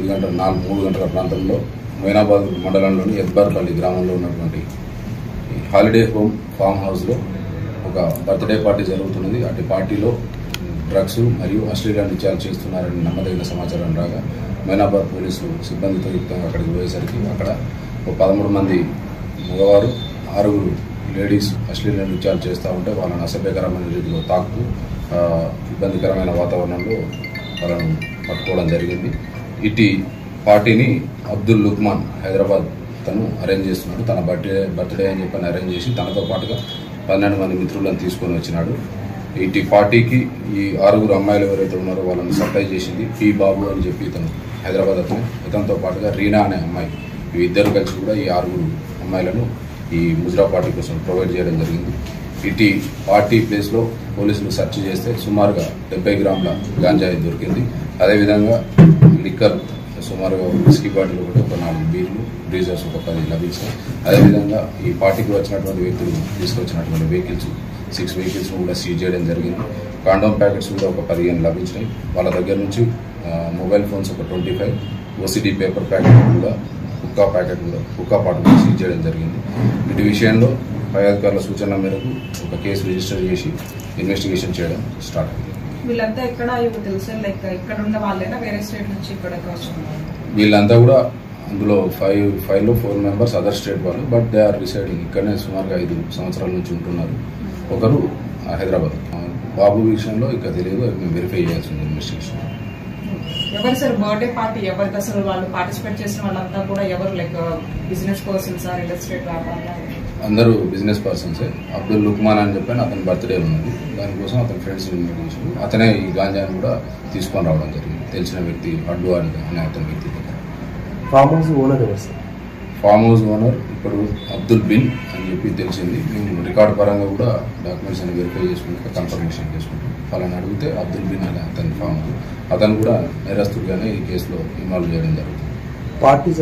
3 గంటల ప్రాంతంలో మొయినాబాద్ మండలంలోని ఎద్బార్పల్లి గ్రామంలో ఉన్నటువంటి హాలిడే హోమ్ ఫామ్ హౌస్లో ఒక బర్త్డే పార్టీ జరుగుతున్నది. అటు పార్టీలో డ్రగ్స్ మరియు అశ్లీల నృత్యాలు చేస్తున్నారని నమ్మదగిన సమాచారం రాగా మొయినాబాద్ పోలీసులు సిబ్బందితో యుక్తంగా అక్కడికి పోయేసరికి అక్కడ 13 మంది మగవారు 6 లేడీస్ అశ్లీల నృత్యాలు చేస్తూ ఉంటే వాళ్ళని అసభ్యకరమైన రీతిలో తాకుతూ ఇబ్బందికరమైన వాతావరణంలో వాళ్ళను పట్టుకోవడం జరిగింది. ఇటు పార్టీని అబ్దుల్ లుక్మాన్ హైదరాబాద్ తను అరేంజ్ చేస్తున్నాడు. తన బర్త్డే అని చెప్పని అరేంజ్ చేసి తనతో పాటుగా 12 మంది మిత్రులను తీసుకొని వచ్చినాడు. ఇటు పార్టీకి ఈ 6 అమ్మాయిలు ఎవరైతే ఉన్నారో వాళ్ళని సప్లై చేసింది పి బాబు అని చెప్పి ఇతను హైదరాబాద్ ఇతనితో పాటుగా రీనా అనే అమ్మాయి, ఈ ఇద్దరు కలిసి కూడా ఈ 6 అమ్మాయిలను ఈ ముజ్రా పార్టీ కోసం ప్రొవైడ్ చేయడం జరిగింది. ఇటు పార్టీ ప్లేస్లో పోలీసులు సెర్చ్ చేస్తే సుమారుగా 70 గ్రాముల గాంజాయి దొరికింది. అదేవిధంగా లిక్కర్ సుమారుగా విస్కీ బాటిల్ ఒకటి, ఒక 4 బీర్లు, బ్రీజర్స్ ఒక 10 లభించాయి. అదేవిధంగా ఈ పార్టీకి వచ్చినటువంటి వ్యక్తులు తీసుకొచ్చినటువంటి వెహికల్స్ 6 వెహికల్స్ కూడా సీజ్ చేయడం జరిగింది. కాండోమ్ ప్యాకెట్స్ కూడా ఒక 15 లభించినాయి. వాళ్ళ దగ్గర నుంచి మొబైల్ ఫోన్స్ ఒక 25, ఓసిడి పేపర్ ప్యాకెట్ కూడా హుక్కా పాటు కూడా సీజ్ చేయడం జరిగింది. ఇటు విషయంలో పై అధికారుల సూచనల మేరకు ఒక కేసు రిజిస్టర్ చేసి ఇన్వెస్టిగేషన్ చేయడం స్టార్ట్ అయింది. వీళ్ళంతా ఎక్కడ తెలుసా, లైక్ ఇక్కడ ఉన్న వాళ్ళైనా వేరే స్టేట్ నుంచి ఇక్కడికి వస్తున్నారు? వీళ్ళంతా కూడా అందులో 5 లో 4 మెంబర్స్ అదర్ స్టేట్ వాళ్ళు, బట్ దే ఆర్ రిసైడింగ్ ఇక్కడనే సుమారుగా 5 సంవత్సరాల నుంచి ఉంటున్నారు. ఒకరు హైదరాబాద్. బాబు విషయంలో ఇంకా తెలియదు, మేము వెరిఫై చేయాల్సింది ఇన్వెస్టిగేషన్. ఎవరు సార్ బర్త్డే పార్టీ, ఎవరికి అసలు వాళ్ళు పార్టిసిపేట్ చేసిన వాళ్ళంతా కూడా ఎవరు, like business persons, real estate వ్యాపారం? అందరూ బిజినెస్ పర్సన్సే. అబ్దుల్ లుక్మాన్ అని చెప్పని అతని బర్త్డే ఉన్నది, దానికోసం అతని ఫ్రెండ్స్ ఇన్వైట్ చేసి అతనే ఈ గాంజాని కూడా తీసుకొని రావడం జరిగింది. తెలిసిన వ్యక్తి అడ్డు అనే అతని వ్యక్తి దగ్గర. ఫామ్ హౌస్ ఓనర్ ఎవరు సార్? ఫామ్ హౌస్ ఓనర్ ఇప్పుడు అబ్దుల్ బిన్ అని చెప్పి తెలిసింది. మేము రికార్డు పరంగా కూడా డాక్యుమెంట్స్ అని వెరిఫై చేసుకుంటే కన్ఫర్మేషన్ చేసుకుంటాం. వాళ్ళని అడిగితే అబ్దుల్ బిన్ అనే అతని ఫామ్ హౌస్, అతను కూడా నేరస్తుడిగానే ఈ కేసులో ఇన్వాల్వ్ చేయడం జరుగుతుంది. పార్టీ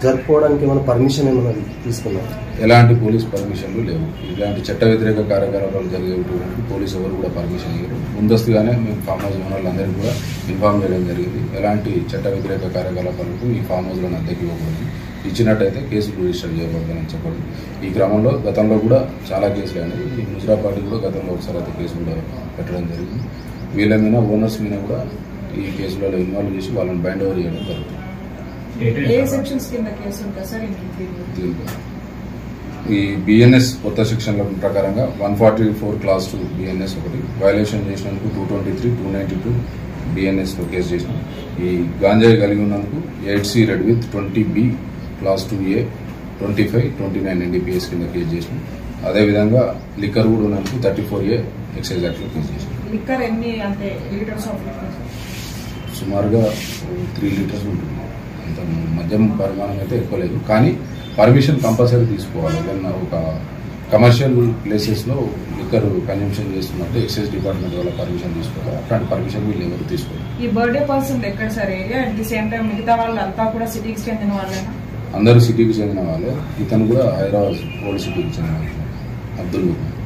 జరుపుకోవడానికి ఏమైనా పర్మిషన్ ఏమైనా తీసుకున్నారు? ఎలాంటి పోలీస్ పర్మిషన్లు లేవు. ఇలాంటి చట్ట వ్యతిరేక కార్యకలాపాలు జరిగేటువంటి పోలీసు ఎవరు కూడా పర్మిషన్ ఇవ్వరు. ముందస్తుగానే మేము ఫామ్ హౌస్ ఓనర్లందరికీ కూడా ఇన్ఫార్మ్ చేయడం జరిగింది. ఎలాంటి చట్ట వ్యతిరేక కార్యకలాపాలకు ఈ ఫామ్ హౌస్లను అద్దెకి ఇవ్వకూడదు, ఇచ్చినట్టయితే కేసులు రిజిస్టర్ చేయకూడదని చెప్పడం. ఈ క్రమంలో గతంలో కూడా చాలా కేసులు అయినాయి. ఈ ముజ్రా పార్టీ కూడా గతంలో ఒకసారి అయితే కేసు కూడా పెట్టడం జరిగింది. వీళ్ళ మీద ఓనర్స్ మీద కూడా ఈ కేసులలో ఇన్వాల్వ్ చేసి వాళ్ళని బైండ్ ఓవర్ చేయడం జరుగుతుంది. ఈ బిఎన్ఎస్ కొత్త సెక్షన్ల ప్రకారంగా 144 క్లాస్ 2 బిఎన్ఎస్ ఒకటి వయలేషన్ చేసినందుకు 223, 292 బిఎన్ఎస్ లో కేసు చేసినాం. ఈ గాంజాయి కలిగి ఉన్నందుకు 8C red with 20B class 2A 25, 29 NDPS కింద కేసు చేసినాం. అదేవిధంగా లిక్కర్ కూడా ఉన్నందుకు 34A ఎక్సైజ్ యాక్ట్ లో కేసు చేసినాం. లిక్కర్ ఎన్ని అంటే లీటర్స్ ఆఫ్ సుమారుగా 3 లీటర్స్ ఉంటుంది. అంత మద్యం పరిమాణం అయితే ఎక్కువ లేదు, కానీ పర్మిషన్ కంపల్సరీ తీసుకోవాలి. ఏదన్నా ఒక కమర్షియల్ ప్లేసెస్లో లిక్కర్ కన్జంప్షన్ చేస్తున్నట్టు ఎక్సైజ్ డిపార్ట్మెంట్ వల్ల పర్మిషన్ తీసుకోవాలి. అట్లాంటి పర్మిషన్ వీళ్ళు ఎవరు తీసుకోవాలి. ఈ బర్త్డే పర్సన్ ఎక్కడ sir area? At the same time మిగతా వాళ్ళంతా కూడా సిటీకి చెందిన వాళ్ళేనా? అందరూ సిటీకి చెందిన వాళ్ళే. ఇతను కూడా హైదరాబాద్ ఓల్డ్ సిటీకి చెందిన వాళ్ళు అబ్దుల్ లుక్మాన్.